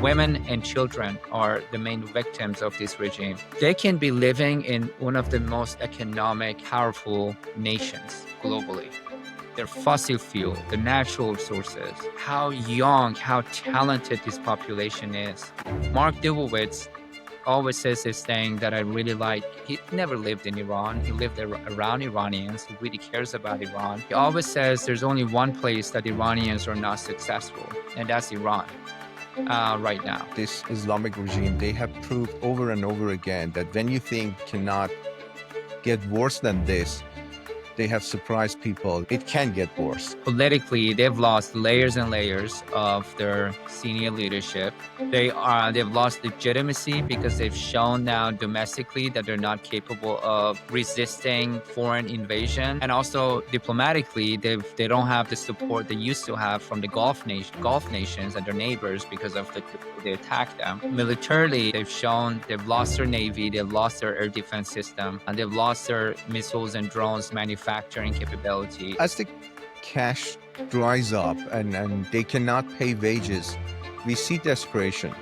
Women and children are the main victims of this regime. They can be living in one of the most economic, powerful nations globally. Their fossil fuel, the natural resources, how young, how talented this population is. Mark Dubowitz always says this thing that I really like. He never lived in Iran. He lived around Iranians. He really cares about Iran. He always says there's only one place that Iranians are not successful, and that's Iran right now. This Islamic regime, they have proved over and over again that when you think cannot get worse than this, they have surprised people. It can get worse. Politically, they've lost layers and layers of their senior leadership. They've lost legitimacy because they've shown now domestically that they're not capable of resisting foreign invasion. And also diplomatically, they don't have the support they used to have from the Gulf nations and their neighbors because of they attacked them. Militarily, they've shown they've lost their navy, they've lost their air defense system, and they've lost their missiles and drones manufacturing capability. As the cash dries up and they cannot pay wages, we see desperation.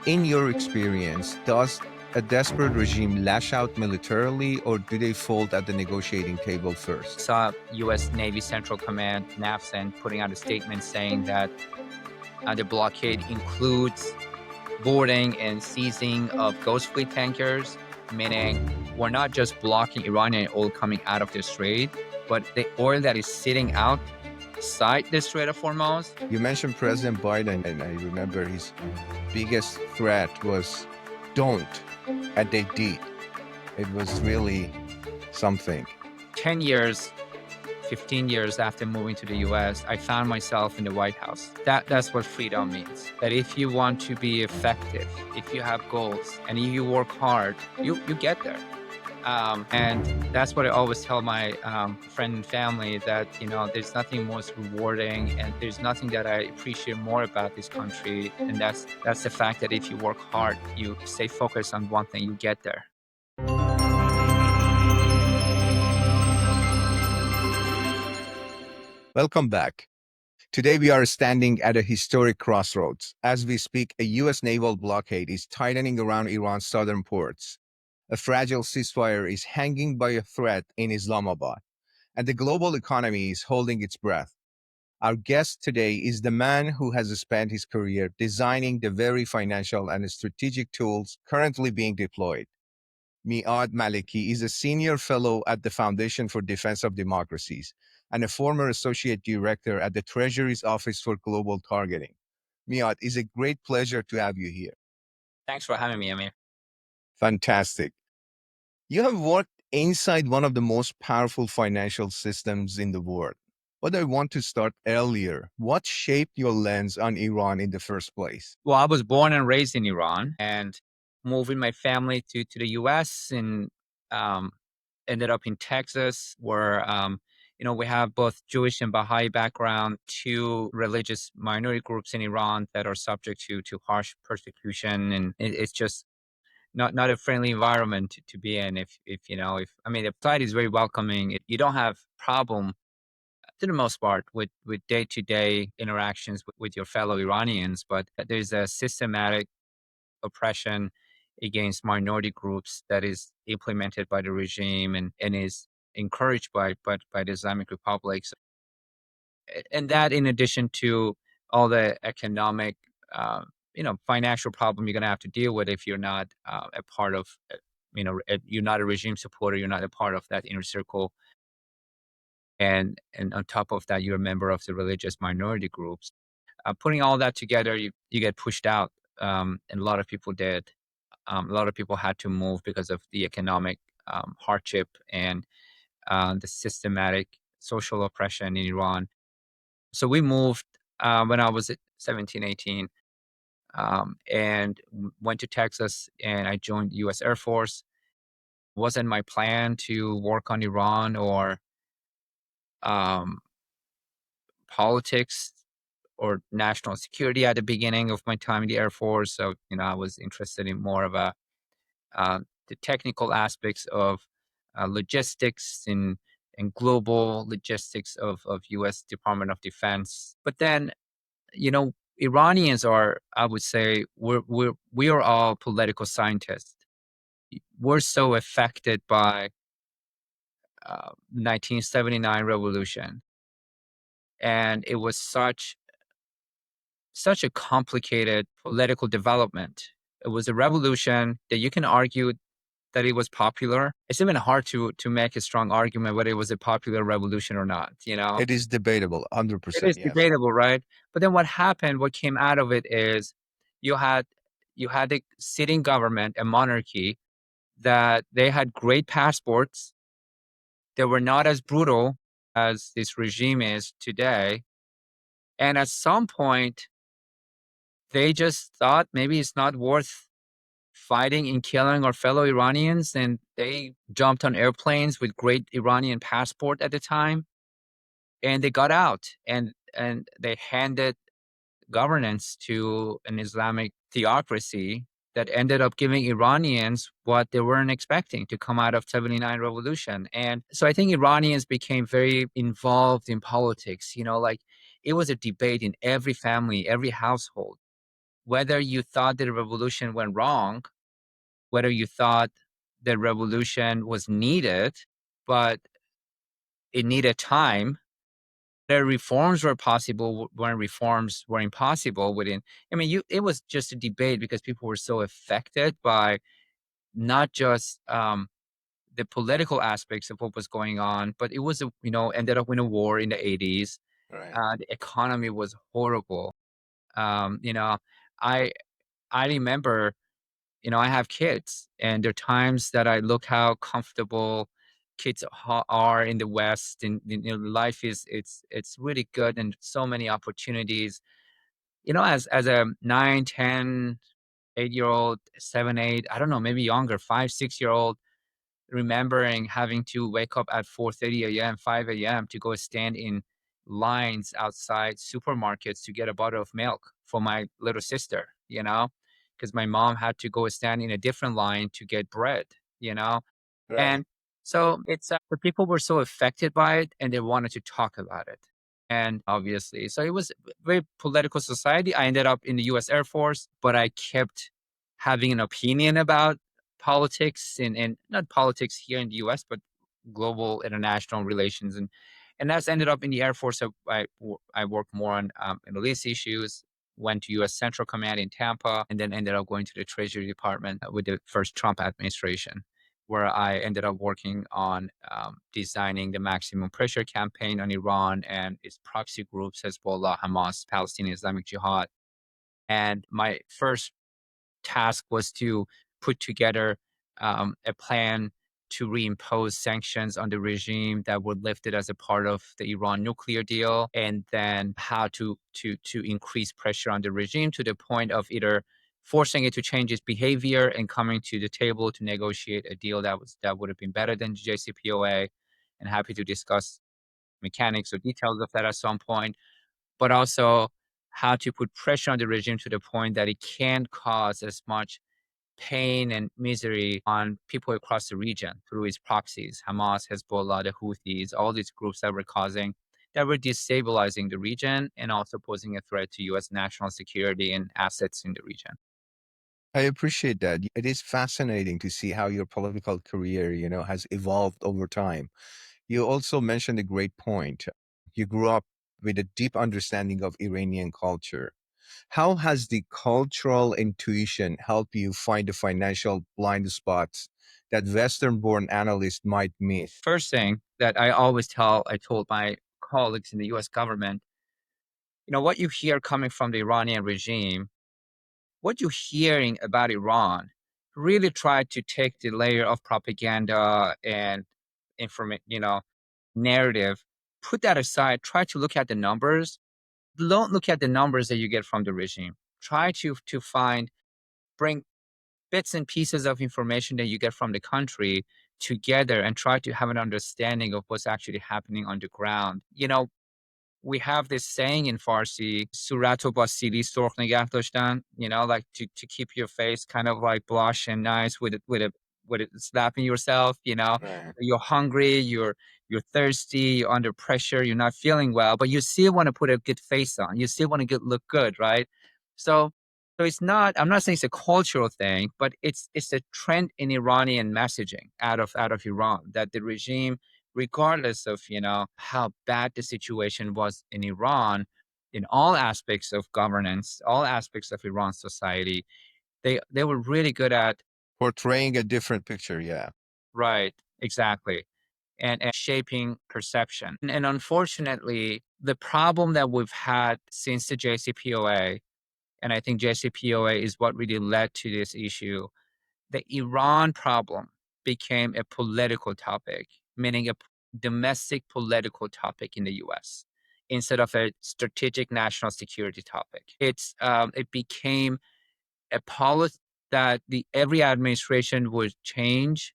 In your experience, does a desperate regime lash out militarily, or do they fold at the negotiating table first? Saw U.S. Navy Central Command, NAVCENT, putting out a statement saying that the blockade includes boarding and seizing of ghost fleet tankers, meaning we're not just blocking Iranian oil coming out of the strait, but the oil that is sitting outside the Strait of Hormuz. You mentioned President Biden, and I remember his biggest threat was don't, and they did. It was really something. 10 years, 15 years after moving to the US, I found myself in the White House. That's what freedom means. That if you want to be effective, if you have goals, and if you work hard, you get there. And that's what I always tell my friend and family, that there's nothing most rewarding, and there's nothing that I appreciate more about this country, and that's the fact that if you work hard, you stay focused on one thing, you get there. Welcome back. Today we are standing at a historic crossroads. As we speak, a U.S. naval blockade is tightening around Iran's southern ports. A fragile ceasefire is hanging by a thread in Islamabad, and the global economy is holding its breath. Our guest today is the man who has spent his career designing the very financial and strategic tools currently being deployed. Miad Maleki is a senior fellow at the Foundation for Defense of Democracies and a former associate director at the Treasury's Office for Global Targeting. Miad, it's a great pleasure to have you here. Thanks for having me, Amir. Fantastic. You have worked inside one of the most powerful financial systems in the world. But I want to start earlier. What shaped your lens on Iran in the first place? Well, I was born and raised in Iran, and moved with my family to the U.S. and ended up in Texas, where we have both Jewish and Baha'i background, two religious minority groups in Iran that are subject to harsh persecution, and it's just not a friendly environment to be in. If the side is very welcoming. You don't have problem, to the most part, with day-to-day interactions with your fellow Iranians, but there's a systematic oppression against minority groups that is implemented by the regime and is encouraged by the Islamic Republic. And that, in addition to all the economic, financial problem you're going to have to deal with if you're not a part of, you're not a regime supporter, you're not a part of that inner circle. And on top of that, you're a member of the religious minority groups. Putting all that together, you get pushed out, and a lot of people did. A lot of people had to move because of the economic hardship and the systematic social oppression in Iran. So we moved when I was 17, 18, and went to Texas, and I joined the U.S. Air Force. Wasn't my plan to work on Iran or politics or national security at the beginning of my time in the Air Force. So, I was interested in more of the technical aspects of logistics and global logistics of U.S. Department of Defense. But then, Iranians are, I would say, we are all political scientists. We're so affected by 1979 revolution, and it was such a complicated political development. It was a revolution that you can argue that it was popular. It's even hard to make a strong argument whether it was a popular revolution or not. It is debatable, It 100%, is yes. debatable, right? But then what happened, what came out of it is you had you had a sitting government, a monarchy, that they had great passports. They were not as brutal as this regime is today. And at some point, they just thought maybe it's not worth fighting and killing our fellow Iranians. And they jumped on airplanes with great Iranian passport at the time, and they got out and they handed governance to an Islamic theocracy that ended up giving Iranians what they weren't expecting to come out of 79 revolution. And so I think Iranians became very involved in politics, like it was a debate in every family, every household, whether you thought the revolution went wrong, whether you thought the revolution was needed, but it needed time. The reforms were possible when reforms were impossible within. I mean, it was just a debate because people were so affected by not just the political aspects of what was going on, but it was ended up in a war in the 80s. Right. The economy was horrible. Um, you know, I I remember, I have kids, and there are times that I look how comfortable kids are in the West, and life is it's really good and so many opportunities. As a 9, 10, 8-year old, 7, 8, I don't know, maybe younger, 5, 6-year old, remembering having to wake up at 4:30 a.m., 5 a.m. to go stand in lines outside supermarkets to get a bottle of milk for my little sister, because my mom had to go stand in a different line to get bread, you know? Right. And so the people were so affected by it and they wanted to talk about it. And obviously, so it was a very political society. I ended up in the US Air Force, but I kept having an opinion about politics and not politics here in the US, but global international relations. And that's ended up in the Air Force. So I worked more on Middle East issues, went to US Central Command in Tampa, and then ended up going to the Treasury Department with the first Trump administration, where I ended up working on designing the maximum pressure campaign on Iran and its proxy groups, Hezbollah, Hamas, Palestinian Islamic Jihad. And my first task was to put together a plan to reimpose sanctions on the regime that would lift it as a part of the Iran nuclear deal, and then how to increase pressure on the regime to the point of either forcing it to change its behavior and coming to the table to negotiate a deal that would have been better than JCPOA. And happy to discuss mechanics or details of that at some point, but also how to put pressure on the regime to the point that it can't cause as much pain and misery on people across the region through its proxies, Hamas, Hezbollah, the Houthis, all these groups that were destabilizing the region and also posing a threat to US national security and assets in the region. I appreciate that. It is fascinating to see how your political career, has evolved over time. You also mentioned a great point. You grew up with a deep understanding of Iranian culture. How has the cultural intuition helped you find the financial blind spots that Western born analysts might miss? First thing that I told my colleagues in the US government, what you hear coming from the Iranian regime, what you're hearing about Iran, really try to take the layer of propaganda and narrative, put that aside, try to look at the numbers. Don't look at the numbers that you get from the regime. Try to bring bits and pieces of information that you get from the country together and try to have an understanding of what's actually happening on the ground. We have this saying in Farsi, "Surato ba sili surkh negah dashtan," like to keep your face kind of like blush and nice with it slapping yourself. Right. You're hungry, you're you're thirsty, you're under pressure, you're not feeling well, but you still want to put a good face on. You still want to look good, right? So, so it's not. I'm not saying it's a cultural thing, but it's a trend in Iranian messaging out of Iran that the regime, regardless of how bad the situation was in Iran, in all aspects of governance, all aspects of Iran's society, they were really good at Portraying a different picture, yeah. right, exactly, and shaping perception. And unfortunately, the problem that we've had since the JCPOA, and I think JCPOA is what really led to this issue, the Iran problem became a political topic, meaning a domestic political topic in the US instead of a strategic national security topic. It became a policy that every administration would change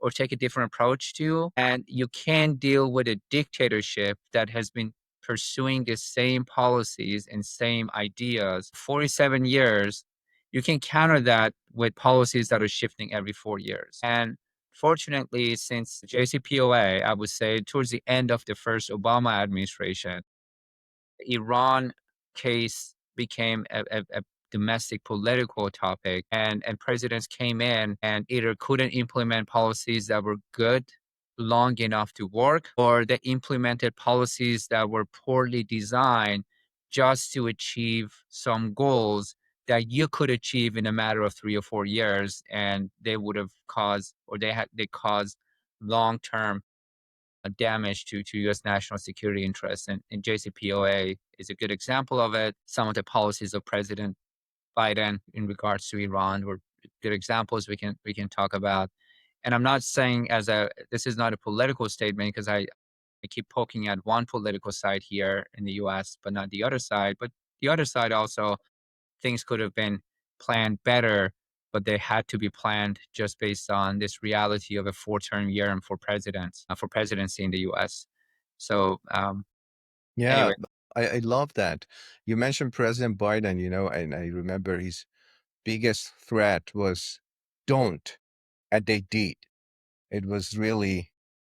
or take a different approach to, and you can't deal with a dictatorship that has been pursuing the same policies and same ideas 47 years. You can counter that with policies that are shifting every 4 years. And fortunately, since JCPOA, I would say towards the end of the first Obama administration, Iran case became a domestic political topic, and presidents came in and either couldn't implement policies that were good long enough to work, or they implemented policies that were poorly designed just to achieve some goals that you could achieve in a matter of 3 or 4 years, and they would have caused, or they caused long-term damage to U.S. national security interests. And JCPOA is a good example of it. Some of the policies of President Biden in regards to Iran were good examples we can talk about. And I'm not saying this is not a political statement, because I keep poking at one political side here in the U.S., but not the other side. But the other side also, things could have been planned better, but they had to be planned just based on this reality of a 4-term year and for presidency in the U.S. So Yeah, anyway, I love that. You mentioned President Biden, and I remember his biggest threat was don't, and they did. It was really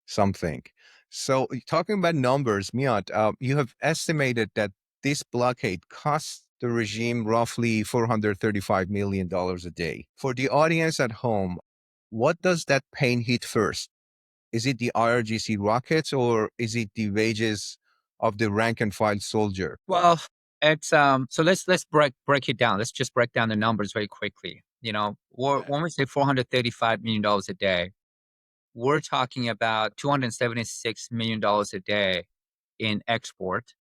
something. So, talking about numbers, Miad, you have estimated that this blockade cost the regime roughly $435 million a day. For the audience at home, what does that pain hit first? Is it the IRGC rockets, or is it the wages of the rank and file soldier? well, it's so let's break it down. Let's just break down the numbers very quickly. When we say $435 million a day, we're talking about $276 million a day in export,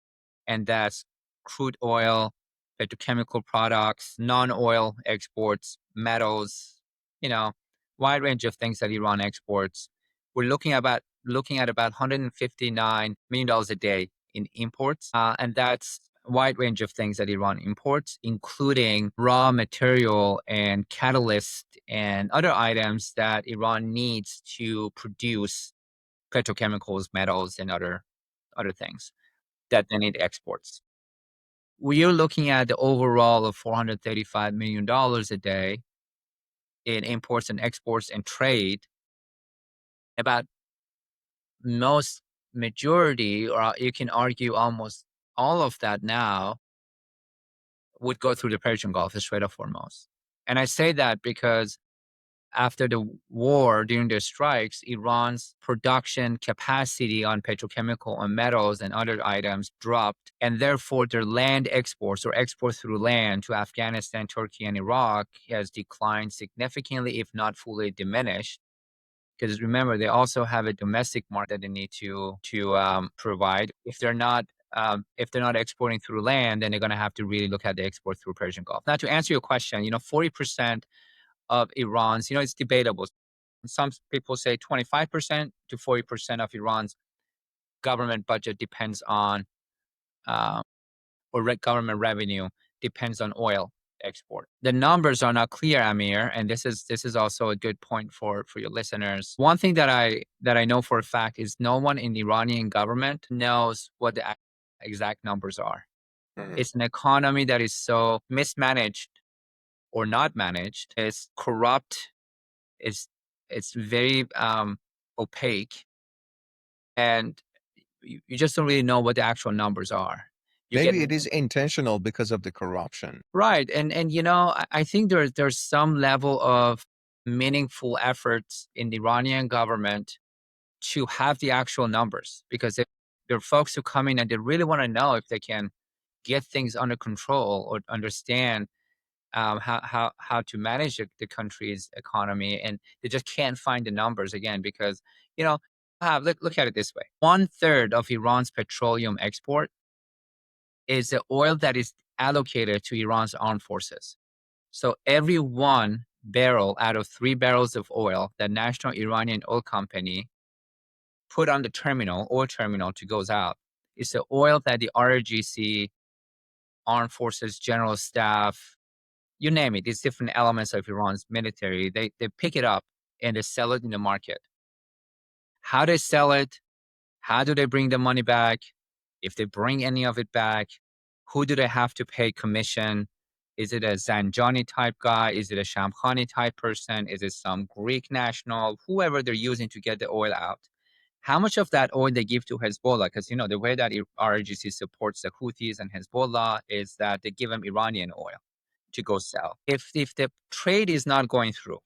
and that's crude oil, petrochemical products, non-oil exports, metals, you know, wide range of things that Iran exports. We're looking at about $159 million a day in imports, and that's a wide range of things that Iran imports, including raw material and catalyst and other items that Iran needs to produce petrochemicals, metals, and other things that they need exports. We are looking at the overall of $435 million a day in imports and exports and trade. About most majority, or you can argue almost all of that now, would go through the Persian Gulf, the Strait of Hormuz. And I say that because after the war, during the strikes, Iran's production capacity on petrochemical and metals and other items dropped, and therefore their land exports, or exports through land to Afghanistan, Turkey, and Iraq, has declined significantly, if not fully diminished. Because remember, they also have a domestic market that they need to provide. If they're not exporting through land, then they're going to have to really look at the export through Persian Gulf. Now, to answer your question, 40% of Iran's, it's debatable. Some people say 25% to 40% of Iran's government budget depends on, uh, government revenue depends on oil export. The numbers are not clear, Amir, and this is also a good point for your listeners. One thing that I know for a fact is no one in the Iranian government knows what the exact numbers are. Mhm. It's an economy that is so mismanaged or not managed. It's corrupt. It's very opaque, and you just don't really know what the actual numbers are. You get Maybe it is intentional because of the corruption. right, and I think there's some level of meaningful efforts in the Iranian government to have the actual numbers, because if there are folks who come in and they really want to know if they can get things under control or understand how to manage the country's economy, and they just can't find the numbers again because you know look at it this way: 1/3 of Iran's petroleum export is the oil that is allocated to Iran's armed forces. So every one barrel out of 3 barrels of oil that National Iranian Oil Company put on the oil terminal to goes out, is the oil that the RGC, armed forces, general staff, you name it, these different elements of Iran's military, they pick it up and they sell it in the market. How they sell it, how do they bring the money back? If they bring any of it back, who do they have to pay commission? Is it a Zanjani type guy? Is it a Shamkhani type person? Is it some Greek national? Whoever they're using to get the oil out. How much of that oil they give to Hezbollah? Because the way that RGC supports the Houthis and Hezbollah is that they give them Iranian oil to go sell. If the trade is not going through,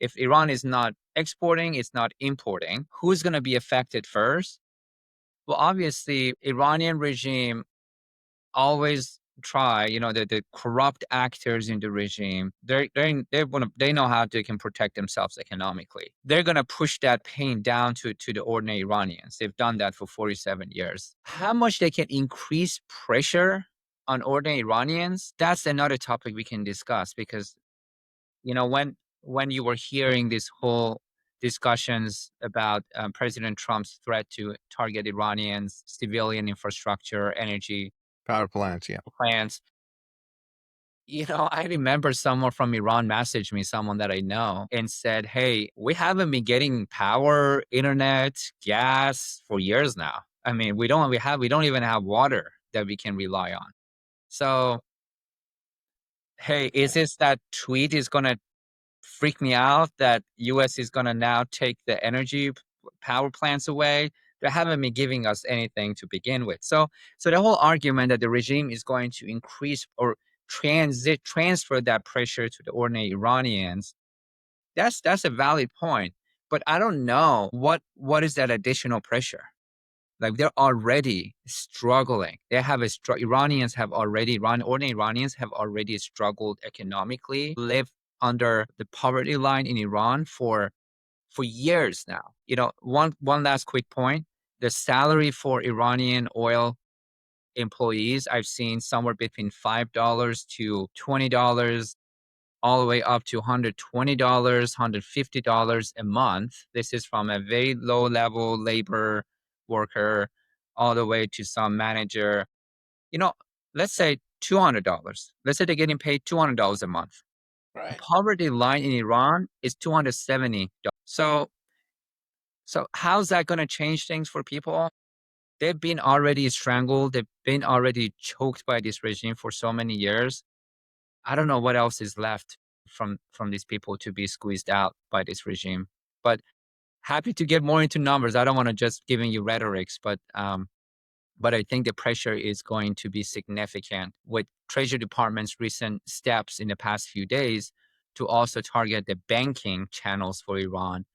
if Iran is not exporting, it's not importing, who's going to be affected first? Well, obviously, Iranian regime always try, the corrupt actors in the regime, they know how they can protect themselves economically. They're gonna push that pain down to the ordinary Iranians. They've done that for 47 years. How much they can increase pressure on ordinary Iranians, that's another topic we can discuss, because when you were hearing this whole discussions about President Trump's threat to target Iranians, civilian infrastructure, energy Power plants, yeah. plants. I remember someone from Iran messaged me, someone that I know, and said, "Hey, we haven't been getting power, internet, gas for years now. I mean, we don't even have water that we can rely on." So, hey, is this that tweet is gonna freak me out that US is gonna now take the energy power plants away? They haven't been giving us anything to begin with. So the whole argument that the regime is going to increase or transfer that pressure to the ordinary Iranians, that's a valid point. But I don't know what is that additional pressure. Like, they're already struggling. Ordinary Iranians have already struggled economically, live under the poverty line in Iran for years now. One last quick point: the salary for Iranian oil employees, I've seen somewhere between $5 to $20, all the way up to $120, $150 a month. This is from a very low level labor worker all the way to some manager. You know, let's say $200. Let's say they're getting paid $200 a month. The Right. poverty line in Iran is $270. So how's that going to change things for people? They've been already strangled. They've been already choked by this regime for so many years. I don't know what else is left from these people to be squeezed out by this regime. But happy to get more into numbers. I don't want to just giving you rhetorics, but I think the pressure is going to be significant with Treasury Department's recent steps in the past few days to also target the banking channels for Iran.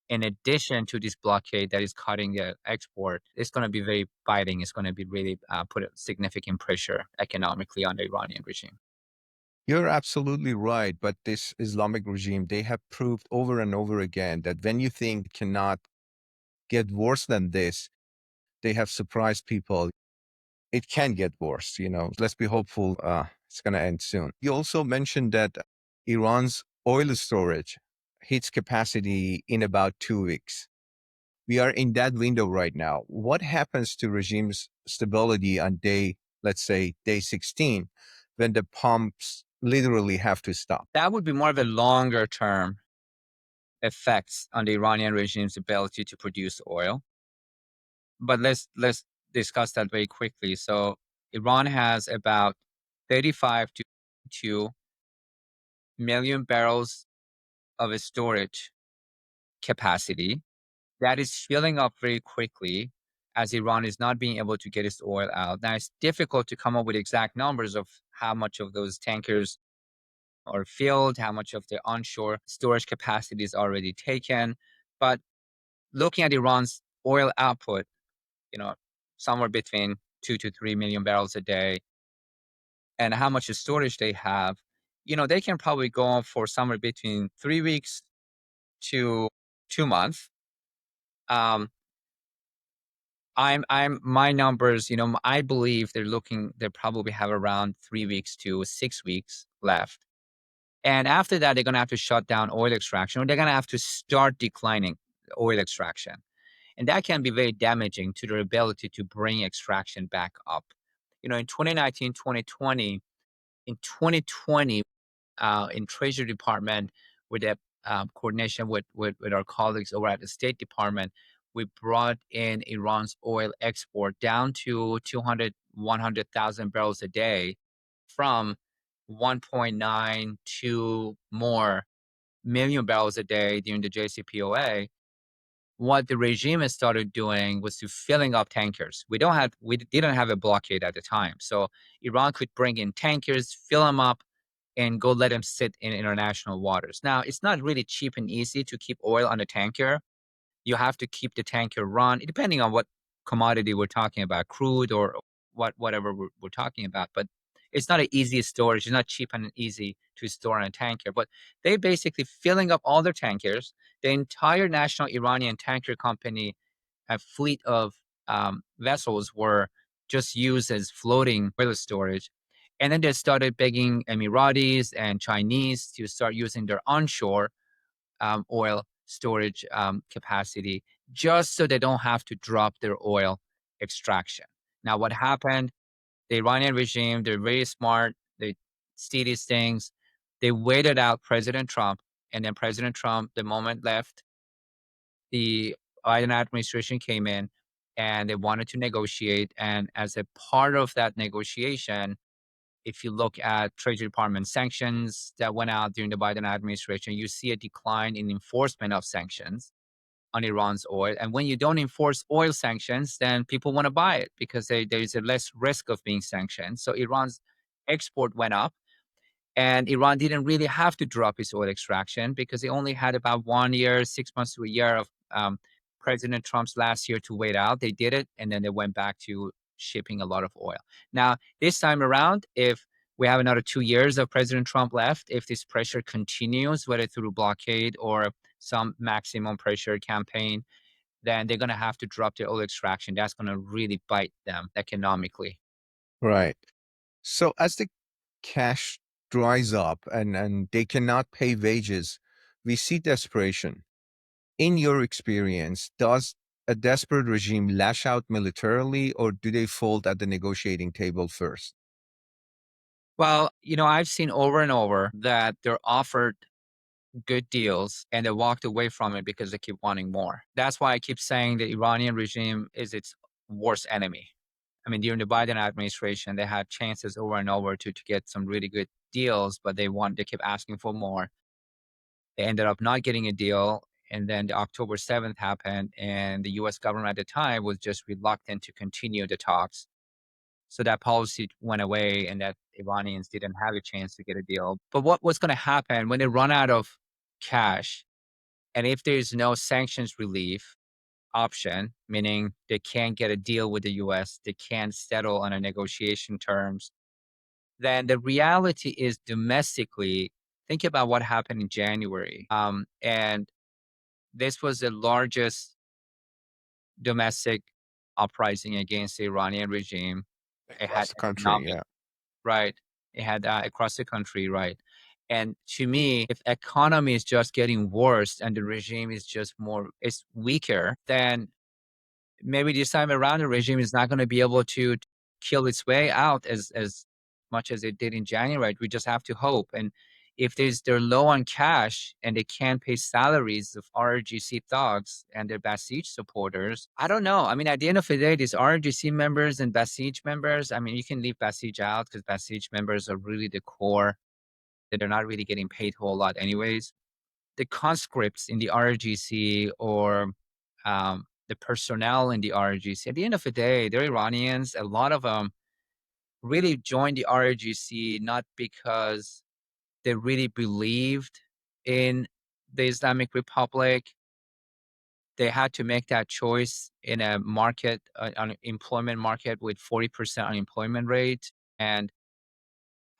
In addition to this blockade that is cutting the export, it's going to be very biting. It's going to be really put a significant pressure economically on the Iranian regime. You're absolutely right. But this Islamic regime, they have proved over and over again that when you think it cannot get worse than this, they have surprised people. It can get worse, Let's be hopeful it's going to end soon. You also mentioned that Iran's oil storage hits capacity in about 2 weeks. We are in that window right now. What happens to regime's stability on let's say, day 16, when the pumps literally have to stop? That would be more of a longer term effects on the Iranian regime's ability to produce oil. But let's discuss that very quickly. So Iran has about 35 to 2 million barrels of a storage capacity that is filling up very quickly. as Iran is not being able to get its oil out. Now, it's difficult to come up with exact numbers of how much of those tankers are filled, how much of the onshore storage capacity is already taken. But looking at Iran's oil output, you know, somewhere between 2 to 3 million barrels a day, and how much storage they have, they can probably go on for somewhere between 3 weeks to 2 months. Um, my numbers, I believe they probably have around 3 weeks to 6 weeks left. And after that, they're going to have to shut down oil extraction, or they're going to have to start declining oil extraction. And that can be very damaging to their ability to bring extraction back up. In 2019, 2020, in 2020, in Treasury Department, with the coordination with our colleagues over at the State Department, we brought in Iran's oil export down to 100,000 barrels a day from 1.9 to more million barrels a day during the JCPOA. What the regime has started doing was to filling up tankers. We didn't have a blockade at the time, so Iran could bring in tankers, fill them up, and go let them sit in international waters. Now, it's not really cheap and easy to keep oil on a tanker. You have to keep the tanker run, depending on what commodity we're talking about, crude or whatever we're talking about. But it's not an easy storage. It's not cheap and easy to store on a tanker. But they basically filling up all their tankers. The entire national Iranian tanker company, a fleet of vessels, were just used as floating oil storage. And then they started begging Emiratis and Chinese to start using their onshore oil storage capacity, just so they don't have to drop their oil extraction. Now, what happened? The Iranian regime, they're very smart. They see these things. They waited out President Trump, and then President Trump, the moment left, the Biden administration came in and they wanted to negotiate. And as a part of that negotiation, if you look at Treasury Department sanctions that went out during the Biden administration, you see a decline in enforcement of sanctions on Iran's oil. And when you don't enforce oil sanctions, then people want to buy it because there's a less risk of being sanctioned. So Iran's export went up, and Iran didn't really have to drop its oil extraction because they only had about 1 year, 6 months to a year of President Trump's last year to wait out. They did it, and then they went back to shipping a lot of oil. Now, this time around, if we have another 2 years of President Trump left, if this pressure continues, whether through blockade or some maximum pressure campaign, then they're going to have to drop their oil extraction. That's going to really bite them economically. Right. So as the cash dries up and they cannot pay wages, we see desperation. In your experience, does a desperate regime lash out militarily or do they fold at the negotiating table first? Well, I've seen over and over that they're offered good deals and they walked away from it because they keep wanting more. That's why I keep saying the Iranian regime is its worst enemy. I mean, during the Biden administration, they had chances over and over to get some really good deals, but they kept asking for more. They ended up not getting a deal. And then the October 7th happened, and the US government at the time was just reluctant to continue the talks. So that policy went away, and that Iranians didn't have a chance to get a deal. But what's going to happen when they run out of cash, and if there's no sanctions relief option, meaning they can't get a deal with the US, they can't settle on a negotiation terms, then the reality is domestically, think about what happened in January. And this was the largest domestic uprising against the Iranian regime. It had Across the country, economic, yeah. right? It had across the country, right? And to me, if economy is just getting worse and the regime is just it's weaker, then maybe this time around the regime is not going to be able to kill its way out as much as it did in January. We just have to hope. And if they're low on cash and they can't pay salaries of RGC thugs and their Basij supporters, I don't know. I mean, at the end of the day, these RGC members and Basij members, I mean, you can leave Basij out because Basij members are really the core, that they're not really getting paid a whole lot anyways. The conscripts in the RGC or the personnel in the RGC. At the end of the day, they're Iranians. A lot of them really joined the RGC not because they really believed in the Islamic Republic. They had to make that choice in a market, an employment market with 40% unemployment rate. And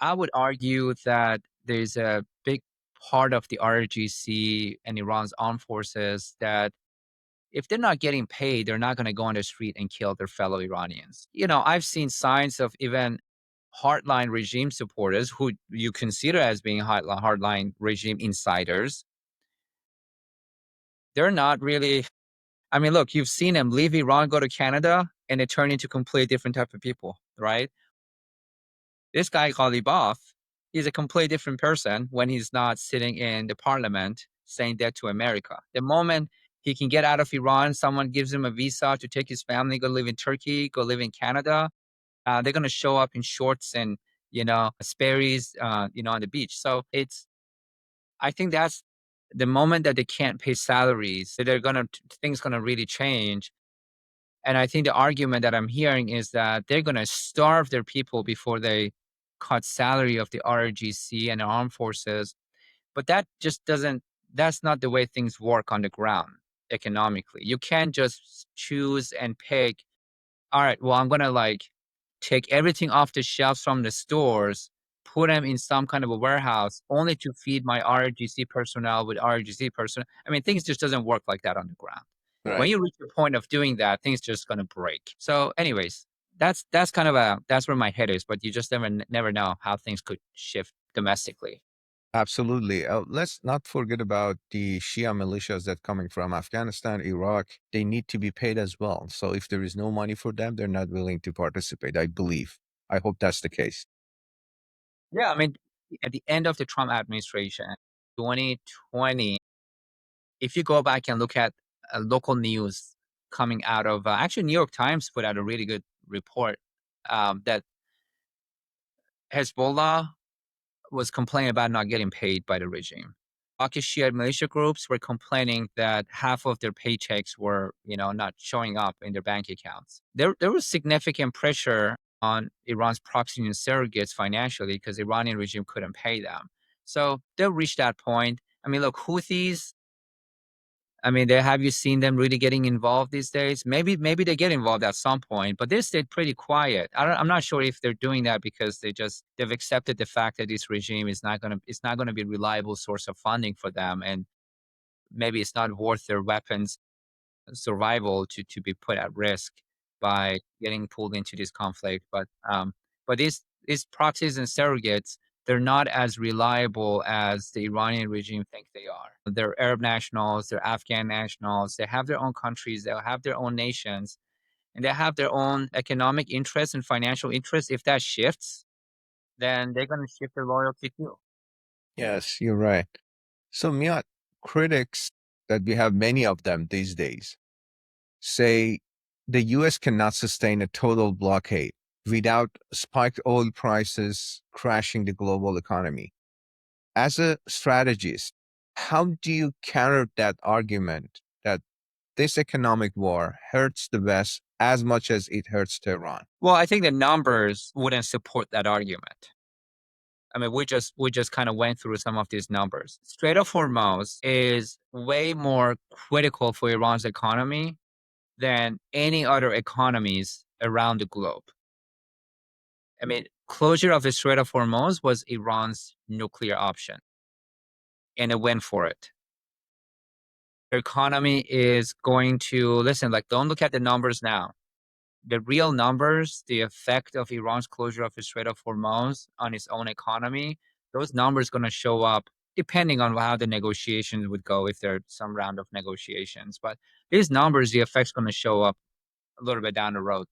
I would argue that there's a big part of the RGC and Iran's armed forces that if they're not getting paid, they're not going to go on the street and kill their fellow Iranians. I've seen signs of even hardline regime supporters who you consider as being hardline regime insiders. They're not really. I mean, look, you've seen them leave Iran, go to Canada, and they turn into completely different type of people, right? This guy, Ghalibaf, he's a completely different person when he's not sitting in the parliament saying that to America. The moment he can get out of Iran, someone gives him a visa to take his family, go live in Turkey, go live in Canada, they're going to show up in shorts and, Sperry's, on the beach. So I think that's the moment that they can't pay salaries, that things going to really change. And I think the argument that I'm hearing is that they're going to starve their people before they cut salary of the RGC and the armed forces. But that just doesn't, that's not the way things work on the ground economically. You can't just choose and pick, all right, well, I'm going to take everything off the shelves from the stores, put them in some kind of a warehouse only to feed my RGC personnel with RGC personnel. I mean, things just doesn't work like that on the ground. When Right. you reach the point of doing that, things just gonna break. So, anyways, that's kind of that's where my head is. But you just never know how things could shift domestically. Absolutely. Let's not forget about the Shia militias that coming from Afghanistan, Iraq. They need to be paid as well. So if there is no money for them, they're not willing to participate, I believe. I hope that's the case. Yeah, I mean, at the end of the Trump administration, 2020, if you go back and look at local news coming out of actually New York Times put out a really good report that Hezbollah was complaining about not getting paid by the regime. Iraqi Shia militia groups were complaining that half of their paychecks were, not showing up in their bank accounts. There was significant pressure on Iran's proxy and surrogates financially because the Iranian regime couldn't pay them. So they'll reach that point. I mean, look, Houthis, I mean, have you seen them really getting involved these days? Maybe they get involved at some point, but they stayed pretty quiet. I'm not sure if they're doing that because they've accepted the fact that this regime is not gonna it's not gonna be a reliable source of funding for them, and maybe it's not worth their weapons survival to be put at risk by getting pulled into this conflict. But these proxies and surrogates, they're not as reliable as the Iranian regime think they are. They're Arab nationals, they're Afghan nationals, they have their own countries, they'll have their own nations, and they have their own economic interests and financial interests. If that shifts, then they're going to shift their loyalty too. Yes, you're right. So, Miat, critics, that we have many of them these days, say the US cannot sustain a total blockade without spiked oil prices crashing the global economy. As a strategist, how do you counter that argument that this economic war hurts the West as much as it hurts Tehran? Well, I think the numbers wouldn't support that argument. I mean, we just kind of went through some of these numbers. Strait of Hormuz is way more critical for Iran's economy than any other economies around the globe. I mean, closure of the Strait of Hormuz was Iran's nuclear option, and it went for it. Their economy is going to listen. Don't look at the numbers now. The real numbers, the effect of Iran's closure of the Strait of Hormuz on its own economy, those numbers going to show up depending on how the negotiations would go, if there's some round of negotiations. But these numbers, the effect's going to show up a little bit down the road.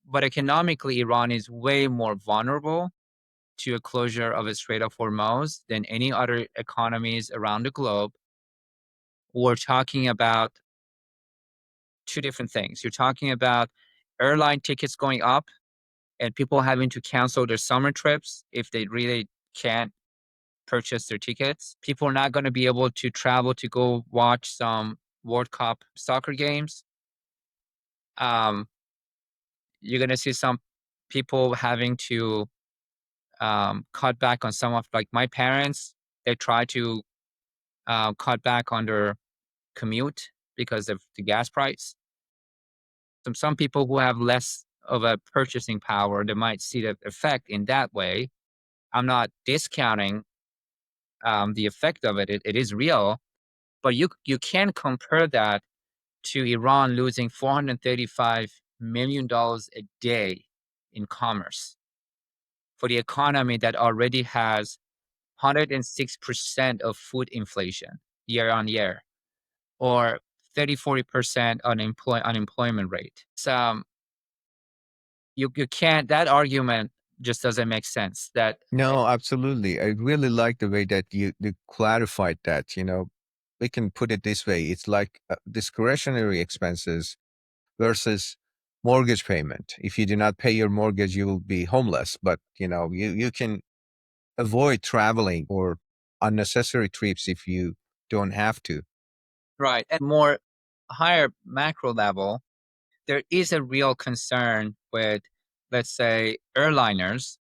But economically, Iran is way more vulnerable to a closure of the Strait of Hormuz than any other economies around the globe. We're talking about two different things. You're talking about airline tickets going up and people having to cancel their summer trips if they really can't purchase their tickets. People are not going to be able to travel to go watch some World Cup soccer games Um, you're going to see some people having to cut back on some of, like my parents, they try to cut back on their commute because of the gas price. Some people who have less of a purchasing power, they might see the effect in that way. I'm not discounting the effect of it. It is real, but you can compare that to Iran losing $435 million a day in commerce for the economy that already has 106% of food inflation year on year, or 30-40% unemployment rate. So you can't, that argument just doesn't make sense. That No, absolutely. I really like the way that you clarified that. We can put it this way. It's like discretionary expenses versus mortgage payment. If you do not pay your mortgage, you will be homeless. But you can avoid traveling or unnecessary trips if you don't have to. right, at more higher macro level, there is a real concern with, let's say, airliners.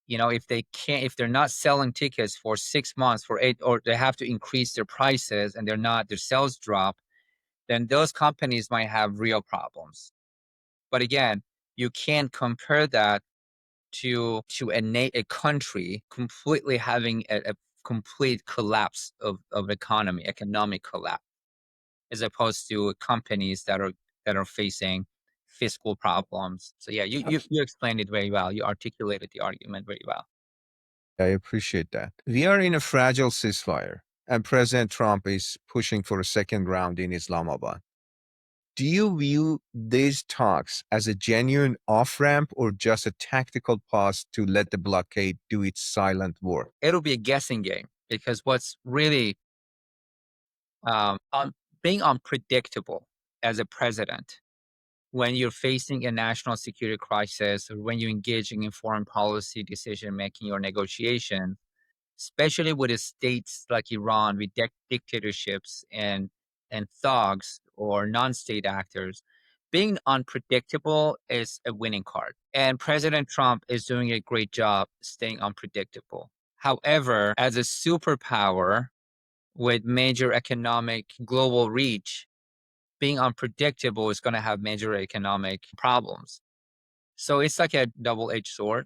If they're not selling tickets for 6 months, for eight, or they have to increase their prices and their sales drop, then those companies might have real problems. But again, you can't compare that to a country completely having a complete collapse of economic collapse, as opposed to companies that are facing fiscal problems. So yeah, you explained it very well. You articulated the argument very well. I appreciate that. We are in a fragile ceasefire, and President Trump is pushing for a second round in Islamabad. Do you view these talks as a genuine off ramp or just a tactical pause to let the blockade do its silent work? It'll be a guessing game because what's really being unpredictable as a president when you're facing a national security crisis, or when you're engaging in foreign policy decision making or negotiation, especially with the states like Iran with dictatorships and thugs or non-state actors. Being unpredictable is a winning card, and President Trump is doing a great job staying unpredictable. However, as a superpower with major economic global reach, being unpredictable is going to have major economic problems. So it's like a double-edged sword.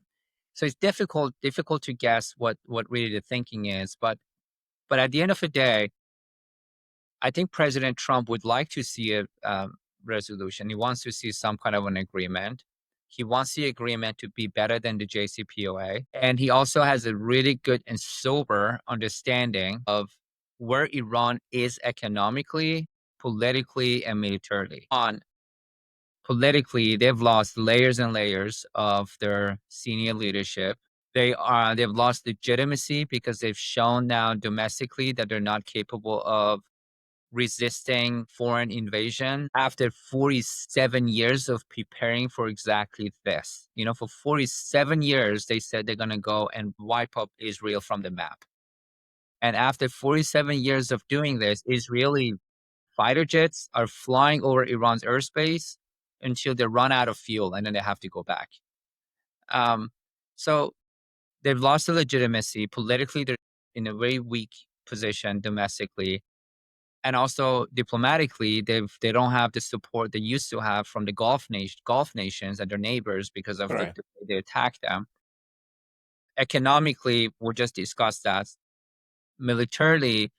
So it's difficult to guess what really the thinking is. But at the end of the day, I think President Trump would like to see a resolution. He wants to see some kind of an agreement. He wants the agreement to be better than the JCPOA. And he also has a really good and sober understanding of where Iran is economically, politically, and militarily. On politically, they've lost layers and layers of their senior leadership. They've lost legitimacy because they've shown now domestically that they're not capable of resisting foreign invasion after 47 years of preparing for exactly this. For 47 years, they said they're going to go and wipe up Israel from the map. And after 47 years of doing this, Israeli fighter jets are flying over Iran's airspace until they run out of fuel and then they have to go back. Um, so they've lost the legitimacy. Politically, they're in a very weak position domestically. And also diplomatically, they don't have the support they used to have from the Gulf nations and their neighbors because of the Right. way they attack them. Economically, we just discussed that. Militarily,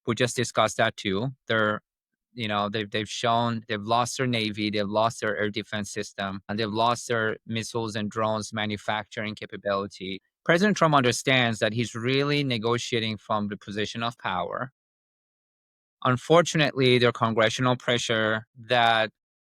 we just discussed that too. They've shown they've lost their navy, they've lost their air defense system, and they've lost their missiles and drones manufacturing capability. President Trump understands that he's really negotiating from the position of power. Unfortunately, there congressional pressure that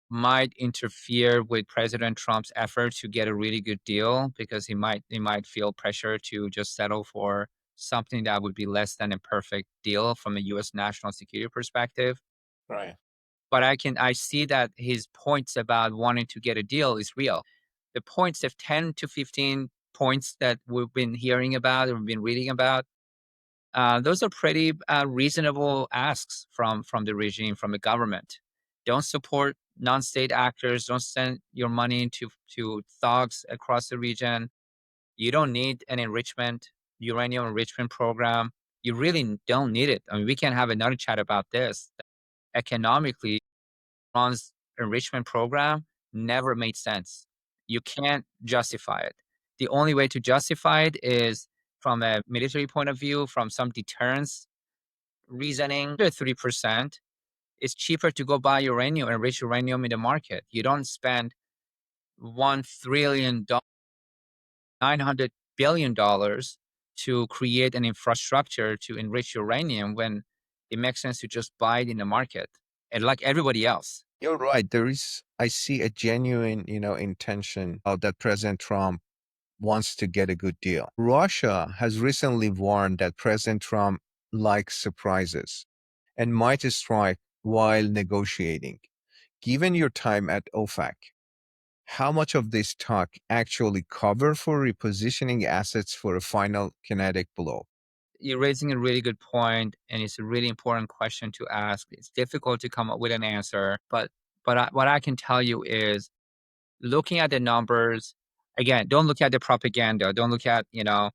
might interfere with President Trump's effort to get a really good deal because he might feel pressure to just settle for something that would be less than a perfect deal from a US national security perspective. Right. But I see that his points about wanting to get a deal is real. The points of 10 to 15 points that we've been hearing about or we've been reading about, those are pretty reasonable asks from the regime, from the government. Don't support non-state actors. Don't send your money to thugs across the region. You don't need an uranium enrichment program. You really don't need it. I mean, we can have another chat about this. Economically, Iran's enrichment program never made sense. You can't justify it. The only way to justify it is from a military point of view, from some deterrence reasoning. The 3%, it's cheaper to go buy uranium, enrich uranium in the market. You don't spend $1 trillion, $900 billion to create an infrastructure to enrich uranium when it makes sense to just buy it in the market and like everybody else. You're right. I see a genuine, intention that President Trump wants to get a good deal. Russia has recently warned that President Trump likes surprises and might strike while negotiating. Given your time at OFAC, how much of this talk actually cover for repositioning assets for a final kinetic blow? You're raising a really good point, and it's a really important question to ask. It's difficult to come up with an answer, but what I can tell you is looking at the numbers, again, don't look at the propaganda. Don't look at,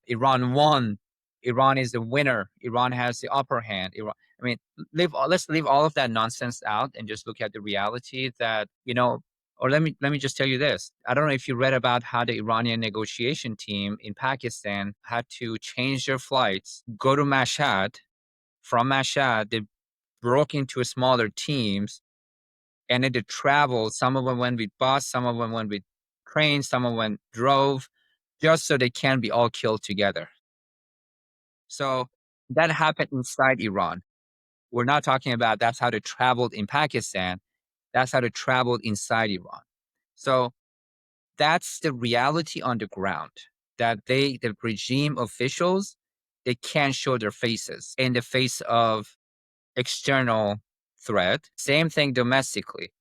Iran won. Iran is the winner. Iran has the upper hand. I mean, let's leave all of that nonsense out and just look at the reality that, or let me just tell you this. I don't know if you read about how the Iranian negotiation team in Pakistan had to change their flights, go to Mashhad. From Mashhad, they broke into smaller teams and then they traveled. Some of them went with bus, some of them went with train, some of them went drove, just so they can be all killed together. So that happened inside Iran. We're not talking about that's how they traveled in Pakistan. That's how they traveled inside Iran. So that's the reality on the ground. That the regime officials, they can't show their faces in the face of external threat. Same thing domestically.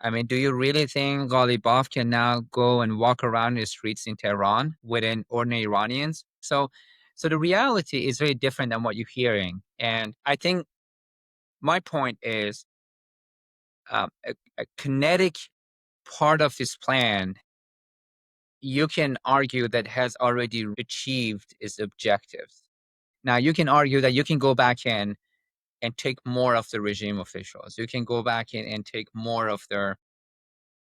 I mean, do you really think Ghalibaf can now go and walk around the streets in Tehran within ordinary Iranians? So the reality is very different than what you're hearing. And I think my point is a kinetic part of this plan, you can argue that has already achieved its objectives. Now, you can argue that you can go back in and take more of the regime officials. You can go back in and take more of their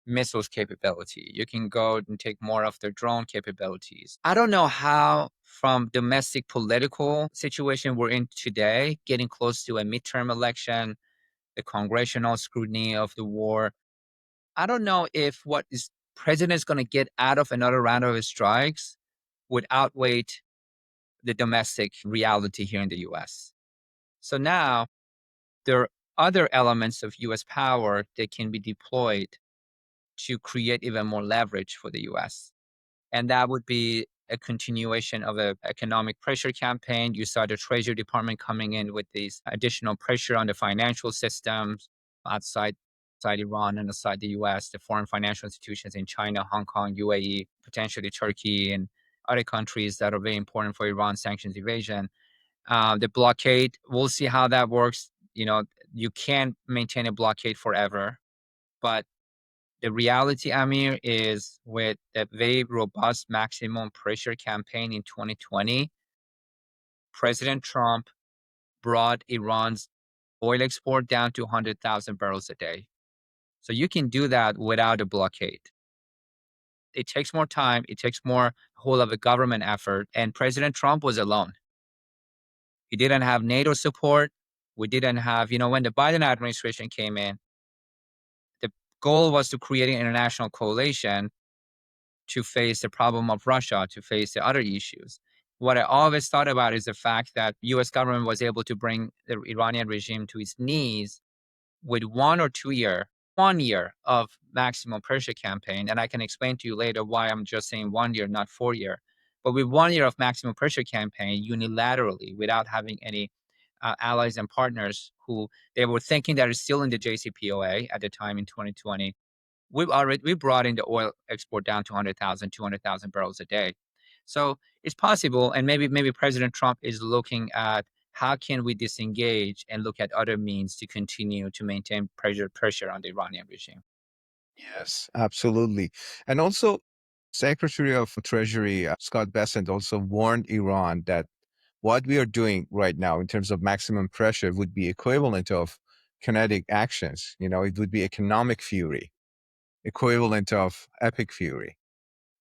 missiles capability. You can go and take more of their drone capabilities. I don't know how, from domestic political situation we're in today, getting close to a midterm election, the congressional scrutiny of the war, I don't know if what is president is going to get out of another round of his strikes would outweigh the domestic reality here in the US. So now there are other elements of US power that can be deployed to create even more leverage for the US. And that would be a continuation of an economic pressure campaign. You saw the Treasury Department coming in with these additional pressure on the financial systems outside Iran and outside the US, the foreign financial institutions in China, Hong Kong, UAE, potentially Turkey, and other countries that are very important for Iran sanctions evasion. The blockade, we'll see how that works. You can't maintain a blockade forever, but the reality, Amir, is with a very robust maximum pressure campaign in 2020, President Trump brought Iran's oil export down to 100,000 barrels a day. So you can do that without a blockade. It takes more time, it takes more whole of a government effort, and President Trump was alone. He didn't have NATO support. We didn't have, when the Biden administration came in, the goal was to create an international coalition to face the problem of Russia, to face the other issues. What I always thought about is the fact that US government was able to bring the Iranian regime to its knees with 1 year of maximum pressure campaign. And I can explain to you later why I'm just saying 1 year, not 4 year. But with 1 year of maximum pressure campaign unilaterally without having any allies and partners who they were thinking that are still in the JCPOA at the time in 2020, we brought in the oil export down to 100,000, 200,000 barrels a day. So it's possible, and maybe President Trump is looking at how can we disengage and look at other means to continue to maintain pressure on the Iranian regime. Yes, absolutely. And also, Secretary of Treasury Scott Bessent also warned Iran that what we are doing right now in terms of maximum pressure would be equivalent of kinetic actions. You know, it would be economic fury, equivalent of epic fury,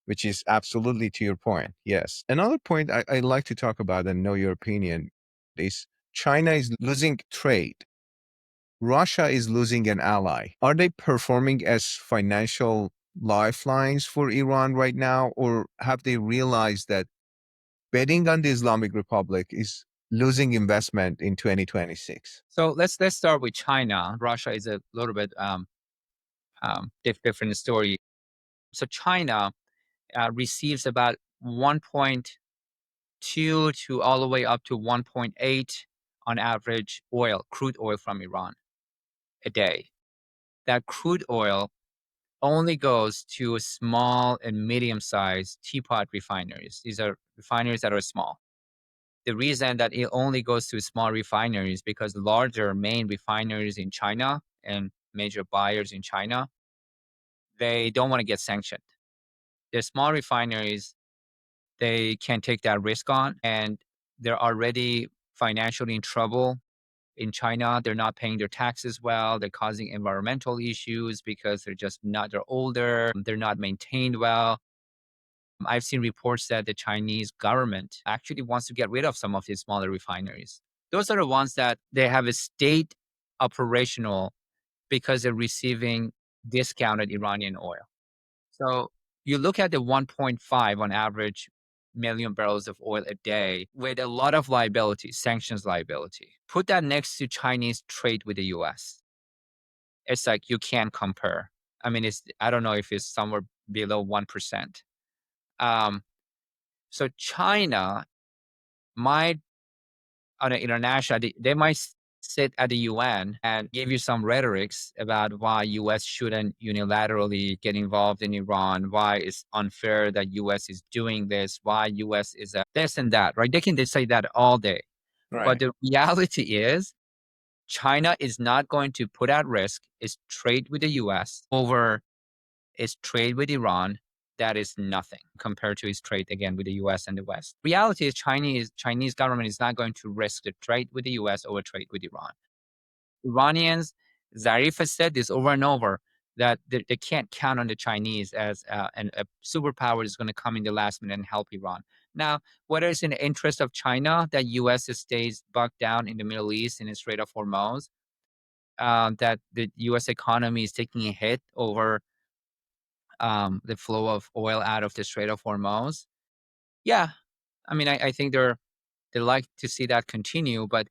which is absolutely to your point. Yes. Another point I'd like to talk about and know your opinion is China is losing trade. Russia is losing an ally. Are they performing as financial lifelines for Iran right now, or have they realized that betting on the Islamic Republic is losing investment in 2026? So let's start with China. Russia is a little bit different story. So China receives about 1.2 to all the way up to 1.8 on average crude oil from Iran a day. That crude oil only goes to small and medium sized teapot refineries. These are refineries that are small. The reason that it only goes to small refineries because larger main refineries in China and major buyers in China, they don't want to get sanctioned. The small refineries, they can take that risk on, and they're already financially in trouble in China. They're not paying their taxes well. They're causing environmental issues because they're older, they're not maintained well. I've seen reports that the Chinese government actually wants to get rid of some of these smaller refineries. Those are the ones that they have a state operational because they're receiving discounted Iranian oil. So you look at the 1.5 on average million barrels of oil a day with a lot of liability, sanctions liability. Put that next to Chinese trade with the US. It's like you can't compare. I mean, I don't know if it's somewhere below 1%. Um, so China might, on an international, they might sit at the UN and give you some rhetorics about why US shouldn't unilaterally get involved in Iran, why it's unfair that US is doing this, why US is this and that, right? They can say that all day. But Right. the reality is China is not going to put at risk its trade with the US over its trade with Iran. That is nothing compared to its trade again with the US and the West. Reality is Chinese government is not going to risk the trade with the US over trade with Iran. Iranians, Zarif has said this over and over that they can't count on the Chinese as a superpower is going to come in the last minute and help Iran. Now, whether it's in the interest of China that U.S. stays bogged down in the Middle East in the Strait of Hormuz, that the U.S. economy is taking a hit over the flow of oil out of the Strait of Hormuz. Yeah, I mean, I think they like to see that continue, but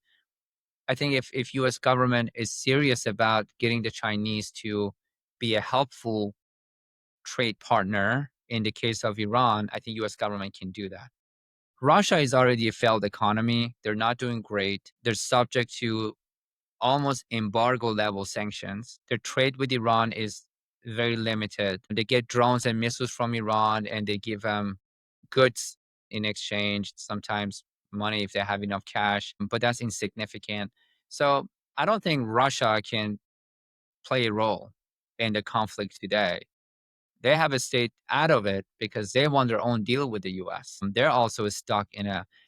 I think if U.S. government is serious about getting the Chinese to be a helpful trade partner in the case of Iran, I think U.S. government can do that. Russia is already a failed economy. They're not doing great. They're subject to almost embargo level sanctions. Their trade with Iran is very limited. They get drones and missiles from Iran and they give them goods in exchange, sometimes money if they have enough cash, but that's insignificant. So I don't think Russia can play a role in the conflict today. They have a state out of it because they want their own deal with the US. They're also stuck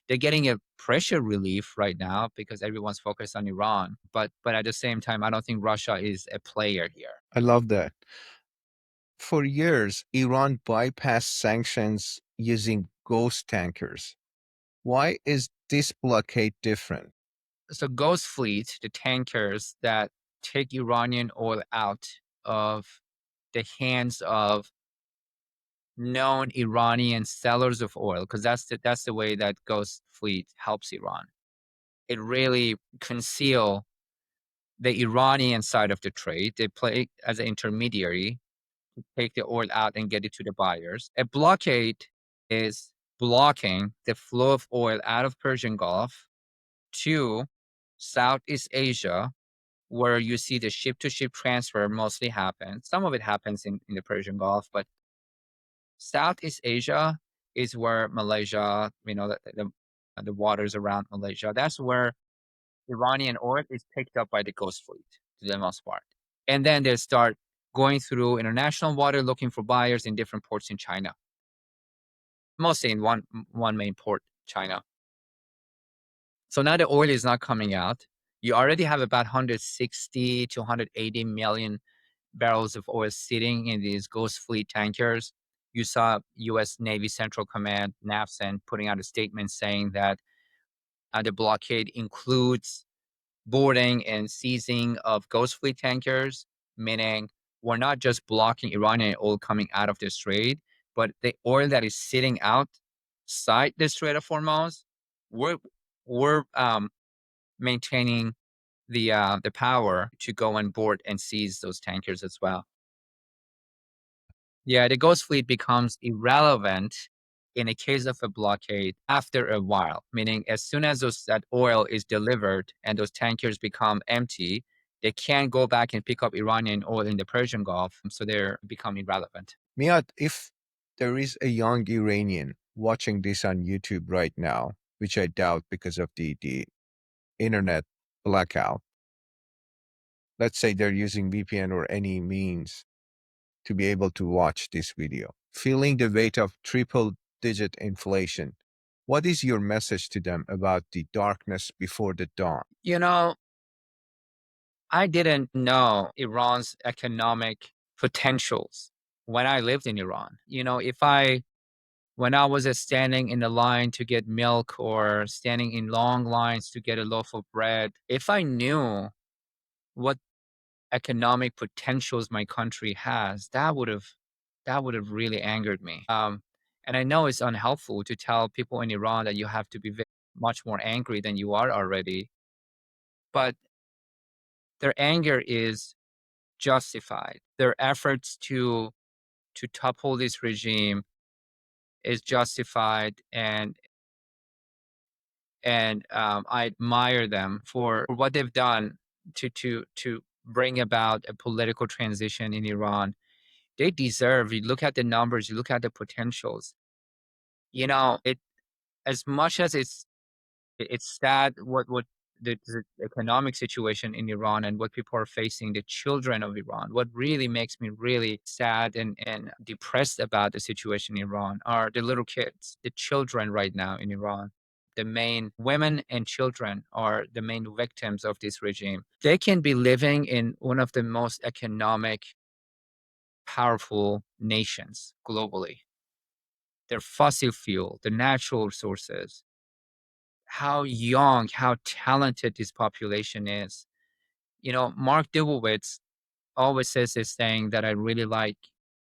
they're getting a pressure relief right now because everyone's focused on Iran. But at the same time, I don't think Russia is a player here. I love that. For years, Iran bypassed sanctions using ghost tankers. Why is this blockade different? So Ghost Fleet, the tankers that take Iranian oil out of the hands of known Iranian sellers of oil, because that's the way that Ghost Fleet helps Iran. It really conceal the Iranian side of the trade. They play as an intermediary to take the oil out and get it to the buyers. A blockade is blocking the flow of oil out of Persian Gulf to Southeast Asia, where you see the ship to ship transfer mostly happens. Some of it happens in the Persian Gulf, but Southeast Asia is where Malaysia, the waters around Malaysia, that's where Iranian oil is picked up by the Ghost Fleet to the most part. And then they start going through international water looking for buyers in different ports in China, mostly in one main port, China. So now the oil is not coming out. You already have about 160 to 180 million barrels of oil sitting in these ghost fleet tankers. You saw U.S. Navy Central Command, NAVCENT, putting out a statement saying that the blockade includes boarding and seizing of ghost fleet tankers, meaning we're not just blocking Iranian oil coming out of the strait, but the oil that is sitting outside the Strait of Hormuz, we're we're maintaining the power to go on board and seize those tankers as well. Yeah, the ghost fleet becomes irrelevant in a case of a blockade after a while, meaning as soon as that oil is delivered and those tankers become empty, they can't go back and pick up Iranian oil in the Persian Gulf, so they're become irrelevant. Miad, if there is a young Iranian watching this on YouTube right now, which I doubt because of the internet blackout, let's say they're using VPN or any means to be able to watch this video, feeling the weight of triple digit inflation, what is your message to them about the darkness before the dawn? You know, I didn't know Iran's economic potentials when I lived in Iran. When I was standing in the line to get milk or standing in long lines to get a loaf of bread, if I knew what economic potentials my country has, that would have really angered me. And I know it's unhelpful to tell people in Iran that you have to be much more angry than you are already, but their anger is justified. Their efforts to topple this regime is justified, and I admire them for what they've done to bring about a political transition in Iran. They deserve. You look at the numbers, you look at the potentials. It as much as it's sad what the economic situation in Iran and what people are facing, the children of Iran. What really makes me really sad and depressed about the situation in Iran are the little kids, the children right now in Iran. The main women and children are the main victims of this regime. They can be living in one of the most economic, powerful nations globally. Their fossil fuel, the natural resources, how young, how talented this population is. Mark Dubowitz always says this thing that I really like.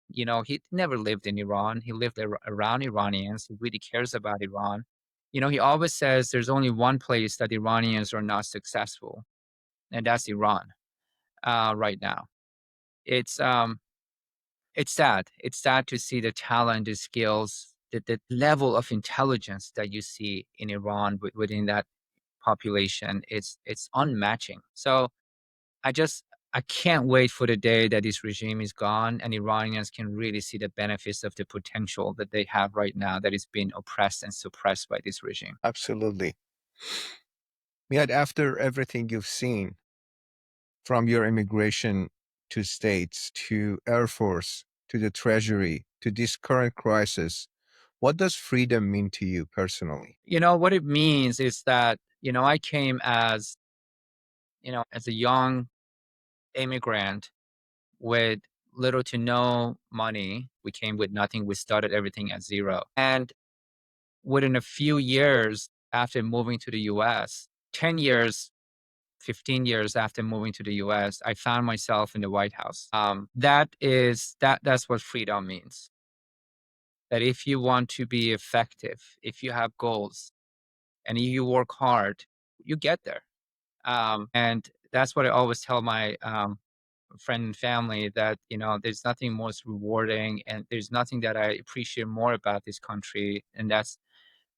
He never lived in Iran. He lived around Iranians. He really cares about Iran. He always says there's only one place that Iranians are not successful, and that's Iran right now. It's um, it's sad. It's sad to see the talent, the skills, the level of intelligence that you see in Iran within that population. It's unmatching. So I just I can't wait for the day that this regime is gone and Iranians can really see the benefits of the potential that they have right now that is being oppressed and suppressed by this regime. Absolutely. Yet, after everything you've seen, from your immigration to states to Air Force to the Treasury to this current crisis, what does freedom mean to you personally? What it means is that, I came as a young immigrant with little to no money. We came with nothing. We started everything at zero. And within a few years after moving to the US, 10 years, 15 years after moving to the US, I found myself in the White House. That's what freedom means. That if you want to be effective, if you have goals and you work hard, you get there. And that's what I always tell my friend and family, that there's nothing most rewarding and there's nothing that I appreciate more about this country, and that's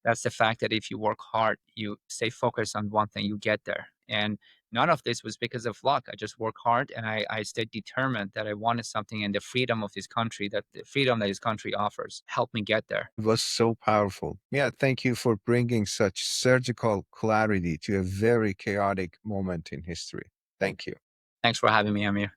the fact that if you work hard, you stay focused on one thing, you get there. And none of this was because of luck. I just work hard and I stayed determined that I wanted something, and the freedom of this country, that the freedom that this country offers, helped me get there. It was so powerful. Yeah, thank you for bringing such surgical clarity to a very chaotic moment in history. Thank you. Thanks for having me, Amir.